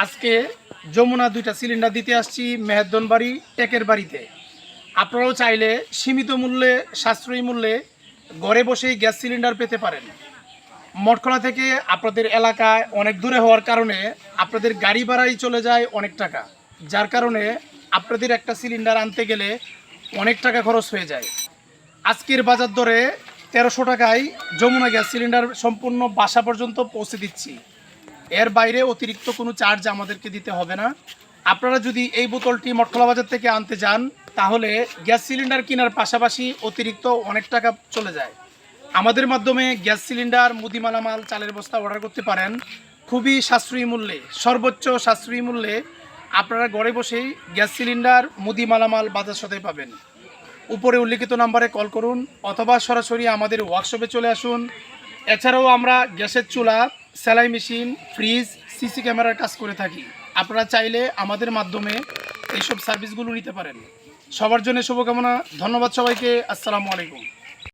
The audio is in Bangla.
আজকে যমুনা 2টা সিলিন্ডার দিতে আসছি মেহেরদনবাড়ি টেকের বাড়িতে। আপনারাও চাইলে সীমিত মূল্যে, সাশ্রয়ী মূল্যে ঘরে বসেই গ্যাস সিলিন্ডার পেতে পারেন। মঠখোলা থেকে আপনাদের এলাকায় অনেক দূরে হওয়ার কারণে আপনাদের গাড়ি ভাড়াই চলে যায় অনেক টাকা, যার কারণে আপনাদের একটা সিলিন্ডার আনতে গেলে অনেক টাকা খরচ হয়ে যায়। আজকের বাজার দরে 1300 টাকায় যমুনা গ্যাস সিলিন্ডার সম্পূর্ণ বাসা পর্যন্ত পৌঁছে দিচ্ছি। এর বাইরে অতিরিক্ত কোনো চার্জ আমাদেরকে দিতে হবে না। আপনারা যদি এই বোতলটি মঠখোলা বাজার থেকে আনতে যান তাহলে গ্যাস সিলিন্ডার কেনার পাশাপাশি অতিরিক্ত অনেক টাকা চলে যায়। আমাদের মাধ্যমে গ্যাস সিলিন্ডার, মুদি মালামাল, চালের বস্তা অর্ডার করতে পারেন খুবই সাশ্রয়ী মূল্যে, সর্বোচ্চ সাশ্রয়ী মূল্যে। আপনারা ঘরে বসেই গ্যাস সিলিন্ডার, মুদি মালামাল বাজার সাথে পাবেন। উপরে উল্লিখিত নাম্বারে কল করুন অথবা সরাসরি আমাদের ওয়ার্কশপে চলে আসুন। এছাড়াও আমরা গ্যাসের চুলা, সেলাই মেশিন, ফ্রিজ, সিসি ক্যামেরার কাজ করে থাকি। আপনারা চাইলে আমাদের মাধ্যমে এইসব সার্ভিসগুলো নিতে পারেন। সবার জন্য শুভকামনা। ধন্যবাদ সবাইকে। আসসালামু আলাইকুম।